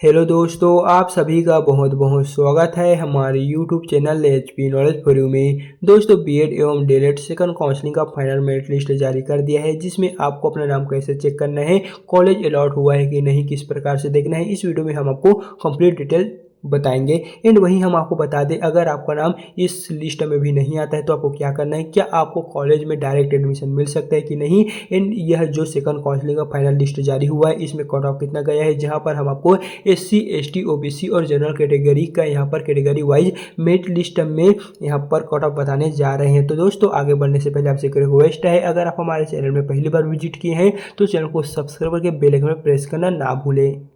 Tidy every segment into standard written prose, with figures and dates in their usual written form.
Hello दोस्तों, आप सभी का बहुत बहुत स्वागत है हमारे YouTube channel HP knowledge for you में। दोस्तों, बीएड एवं डीएलएड सेकंड काउंसलिंग का फाइनल मेरिट लिस्ट जारी कर दिया है, जिसमें आपको अपना नाम कैसे चेक करना है, कॉलेज अलॉट हुआ है कि नहीं, किस प्रकार से देखना है, इस वीडियो में हम आपको कंप्लीट डिटेल बताएंगे। एंड वहीं हम आपको बता दें, अगर आपका नाम इस लिस्ट में भी नहीं आता है तो आपको क्या करना है, क्या आपको कॉलेज में डायरेक्ट एडमिशन मिल सकता है कि नहीं। एंड यह जो सेकंड काउंसलिंग का फाइनल लिस्ट जारी हुआ है, इसमें कट ऑफ कितना गया है, जहां पर हम आपको एससी, एसटी, ओबीसी और जनरल कैटेगरी का यहाँ पर कैटेगरी वाइज मेरिट लिस्ट में यहाँ पर कट ऑफ बताने जा रहे हैं। तो दोस्तों, आगे बढ़ने से पहले आपसे एक रिक्वेस्ट है, अगर आप हमारे चैनल में पहली बार विजिट किए हैं तो चैनल को सब्सक्राइब करके बेल आइकन में प्रेस करना ना भूलें।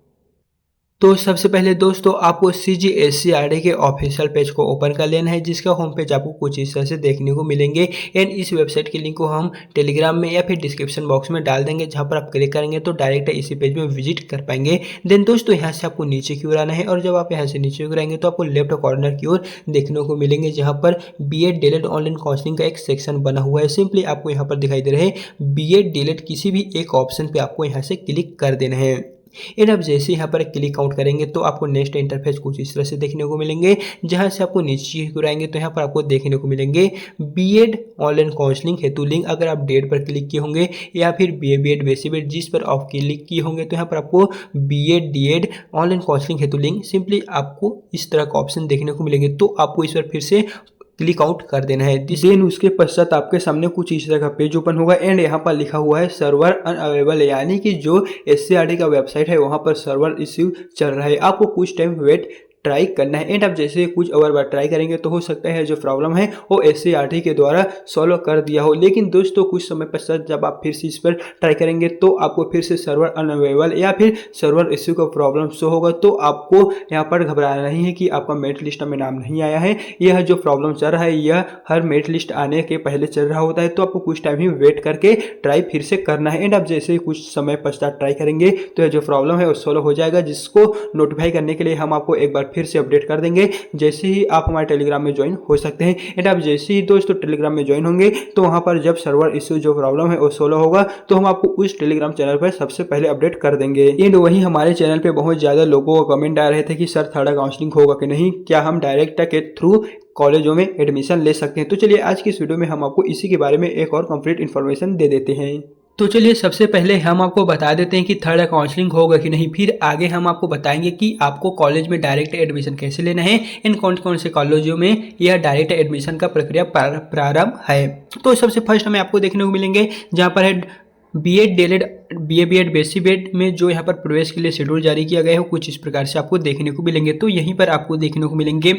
तो सबसे पहले दोस्तों, आपको CGSCRD के ऑफिशियल पेज को ओपन कर लेना है, जिसका होम पेज आपको कुछ इस तरह से देखने को मिलेंगे। एंड इस वेबसाइट के लिंक को हम टेलीग्राम में या फिर डिस्क्रिप्शन बॉक्स में डाल देंगे, जहां पर आप क्लिक करेंगे तो डायरेक्ट इसी पेज में विजिट कर पाएंगे। देन दोस्तों, यहाँ से आपको नीचे की ओर आना है, और जब आप यहाँ से नीचे की ओर आएंगे तो आपको लेफ्ट कॉर्नर की ओर देखने को मिलेंगे, जहाँ पर BEd डीएलएड ऑनलाइन काउंसलिंग का एक सेक्शन बना हुआ है। सिंपली आपको यहाँ पर दिखाई दे रहे हैं BEd डीएलएड, किसी भी एक ऑप्शन पे आपको यहाँ से क्लिक कर देना है। एंड अब जैसे यहाँ पर क्लिक आउट करेंगे तो आपको नेक्स्ट इंटरफेस कुछ इस तरह से देखने को मिलेंगे, जहाँ से आपको नीचे गिराएंगे तो यहाँ पर आपको देखने को मिलेंगे बीएड ऑनलाइन काउंसलिंग हेतु लिंक। अगर आप डेट पर क्लिक किए होंगे या फिर बीएड बेसिक बेड जिस पर आप क्लिक किए होंगे तो यहाँ पर आपको बीएड डीएड ऑनलाइन काउंसलिंग हेतु लिंक सिंपली आपको इस तरह का ऑप्शन देखने को मिलेंगे। तो आपको इस पर फिर से क्लिक आउट कर देना है। देन उसके पश्चात आपके सामने कुछ इस तरह का पेज ओपन होगा। एंड यहाँ पर लिखा हुआ है सर्वर अनअवेलेबल, यानी कि जो SCRD का वेबसाइट है वहाँ पर सर्वर इश्यू चल रहा है, आपको कुछ टाइम वेट ट्राई करना है। एंड आप जैसे कुछ और बार ट्राई करेंगे तो हो सकता है जो प्रॉब्लम है वो SCRD के द्वारा सॉल्व कर दिया हो। लेकिन दोस्तों, कुछ समय पश्चात जब आप फिर से इस पर ट्राई करेंगे तो आपको फिर से सर्वर अनअवेलेबल या फिर सर्वर इश्यू का प्रॉब्लम शो होगा। तो आपको यहाँ पर घबराना नहीं है कि आपका मेरिट लिस्ट में नाम नहीं आया है। यह जो प्रॉब्लम चल रहा है यह हर मेरिट लिस्ट आने के पहले चल रहा होता है, तो आपको कुछ टाइम ही वेट करके ट्राई फिर से करना है। एंड आप जैसे कुछ समय पश्चात ट्राई करेंगे तो यह जो प्रॉब्लम है वो सॉल्व हो जाएगा, जिसको नोटिफाई करने के लिए हम आपको एक बार फिर से अपडेट कर देंगे, जैसे ही आप हमारे टेलीग्राम में ज्वाइन हो सकते हैं। एंड आप जैसे ही दोस्तों टेलीग्राम में ज्वाइन होंगे तो वहां पर जब सर्वर इश्यू जो प्रॉब्लम है वो सोल्व होगा तो हम आपको उस टेलीग्राम चैनल पर सबसे पहले अपडेट कर देंगे। एंड वहीं हमारे चैनल पे बहुत ज्यादा लोगों का कमेंट आ रहे थे कि सर थर्ड काउंसलिंग होगा कि नहीं, क्या हम डायरेक्ट के थ्रू कॉलेजों में एडमिशन ले सकते हैं। तो चलिए आज की इस वीडियो में हम आपको इसी के बारे में एक और कंप्लीट इन्फॉर्मेशन दे देते हैं। तो चलिए सबसे पहले हम आपको बता देते हैं कि थर्ड काउंसलिंग होगा कि नहीं, फिर आगे हम आपको बताएंगे कि आपको कॉलेज में डायरेक्ट एडमिशन कैसे लेना है, इन कौन कौन से कॉलेजों में यह डायरेक्ट एडमिशन का प्रक्रिया प्रारंभ है। तो सबसे फर्स्ट हमें आपको देखने को मिलेंगे जहाँ पर है BEd DElEd BEd basic bed में जो यहाँ पर प्रवेश के लिए शेड्यूल जारी किया गया है, कुछ इस प्रकार से आपको देखने को मिलेंगे। तो यहीं पर आपको देखने को मिलेंगे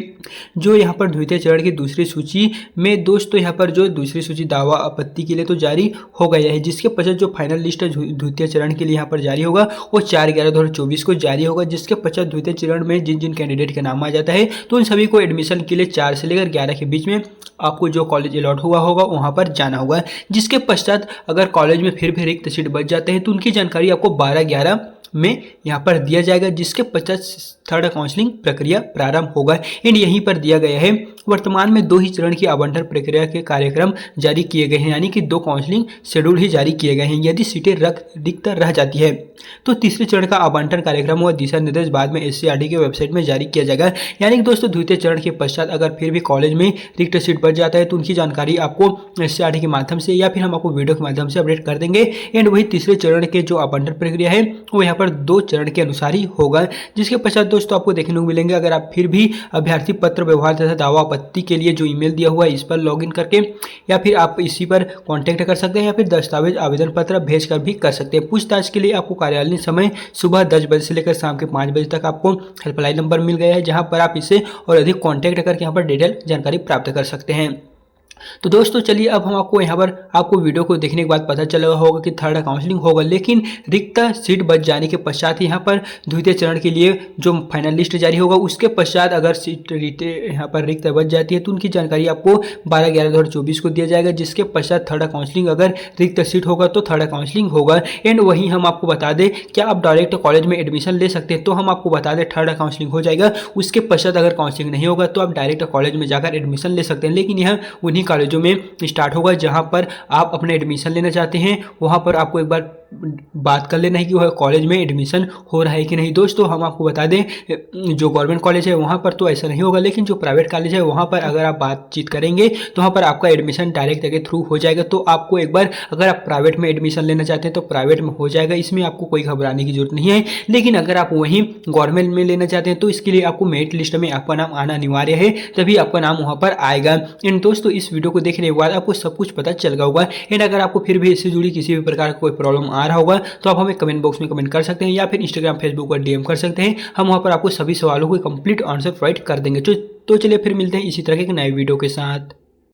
जो यहाँ पर द्वितीय चरण की दूसरी सूची में दोस्तों यहाँ पर जो दूसरी सूची दावा आपत्ति के लिए तो जारी हो गया है, जिसके पश्चात जो फाइनल लिस्ट द्वितीय चरण के लिए यहाँ पर जारी होगा वो 4/11/2024 को जारी होगा, जिसके पश्चात द्वितीय चरण में जिन जिन कैंडिडेट का नाम आ जाता है तो उन सभी को एडमिशन के लिए 4 से लेकर 11 के बीच में आपको जो कॉलेज अलॉट हुआ होगा वहाँ पर जाना होगा। जिसके पश्चात अगर कॉलेज में फिर भी रिक्त सीट बच जाते हैं तो उनकी जानकारी आपको 12/11 में यहाँ पर दिया जाएगा, जिसके पश्चात थर्ड काउंसलिंग प्रक्रिया प्रारंभ होगा। एंड यहीं पर दिया गया है वर्तमान में 2 ही चरण की आवंटन प्रक्रिया के कार्यक्रम जारी किए गए हैं, यानी कि 2 काउंसलिंग शेड्यूल ही जारी किए गए हैं। यदि सीटें रिक्त रह जाती है तो तीसरे चरण का आवंटन कार्यक्रम और दिशा निर्देश बाद में SCRD के वेबसाइट में जारी किया जाएगा। यानी कि दोस्तों, द्वितीय चरण के पश्चात अगर फिर भी कॉलेज में रिक्त सीट बच जाता है तो उनकी जानकारी आपको SCRD के माध्यम से या फिर हम आपको वीडियो के माध्यम से अपडेट कर देंगे। एंड वही तीसरे चरण के जो आवंटन प्रक्रिया है वो यहाँ पर 2 चरण के अनुसार ही होगा, जिसके पश्चात दोस्तों आपको देखने को मिलेंगे अगर आप फिर भी अभ्यर्थी पत्र व्यवहार तथा दावा आपत्ति के लिए जो ईमेल दिया हुआ है इस पर लॉगिन करके या फिर आप इसी पर कांटेक्ट कर सकते हैं या फिर दस्तावेज आवेदन पत्र भेजकर भी कर सकते हैं। पूछताछ के लिए आपको कार्यालय समय सुबह 10 बजे से लेकर शाम के 5 बजे तक आपको हेल्पलाइन नंबर मिल गया है, जहां पर आप इसे और अधिक कांटेक्ट करके यहाँ पर डिटेल जानकारी प्राप्त कर सकते हैं। तो दोस्तों चलिए अब हम आपको यहाँ पर आपको वीडियो को देखने के बाद पता चला होगा कि थर्ड काउंसलिंग होगा, लेकिन रिक्त सीट बच जाने के पश्चात यहाँ पर द्वितीय चरण के लिए जो फाइनल लिस्ट जारी होगा उसके पश्चात अगर सीट यहाँ पर रिक्त बच जाती है तो उनकी जानकारी आपको 12/11/2024 को दिया जाएगा, जिसके पश्चात थर्ड काउंसलिंग अगर रिक्त सीट होगा तो थर्ड काउंसलिंग होगा। एंड वहीं हम आपको बता दें क्या आप डायरेक्ट कॉलेज में एडमिशन ले सकते हैं, तो हम आपको बता दें थर्ड काउंसलिंग हो जाएगा, उसके पश्चात अगर काउंसलिंग नहीं होगा तो आप डायरेक्ट कॉलेज में जाकर एडमिशन ले सकते हैं। लेकिन यह उन्हीं कॉलेजों में स्टार्ट होगा जहां पर आप अपने एडमिशन लेना चाहते हैं, वहां पर आपको एक बार बात कर लेना है कि वह कॉलेज में एडमिशन हो रहा है कि नहीं। दोस्तों हम आपको बता दें, जो गवर्नमेंट कॉलेज है वहाँ पर तो ऐसा नहीं होगा, लेकिन जो प्राइवेट कॉलेज है वहाँ पर अगर आप बातचीत करेंगे तो वहाँ पर आपका एडमिशन डायरेक्ट के थ्रू हो जाएगा। तो आपको एक बार अगर आप प्राइवेट में एडमिशन लेना चाहते हैं तो प्राइवेट में हो जाएगा, इसमें आपको कोई घबराने की जरूरत नहीं है। लेकिन अगर आप वहीं गवर्नमेंट में लेना चाहते हैं तो इसके लिए आपको मेरिट लिस्ट में आपका नाम आना अनिवार्य है, तभी आपका नाम वहाँ पर आएगा। एंड दोस्तों इस वीडियो को देखने के बाद आपको सब कुछ पता चल गया होगा। एंड अगर आपको फिर भी इससे जुड़ी किसी भी प्रकार का कोई प्रॉब्लम आ रहा होगा तो आप हमें कमेंट बॉक्स में कमेंट कर सकते हैं या फिर इंस्टाग्राम फेसबुक पर डीएम कर सकते हैं। हम वहाँ पर आपको सभी सवालों को कंप्लीट आंसर प्रोवाइड कर देंगे। तो चलिए फिर मिलते हैं इसी तरह के एक नए वीडियो के साथ।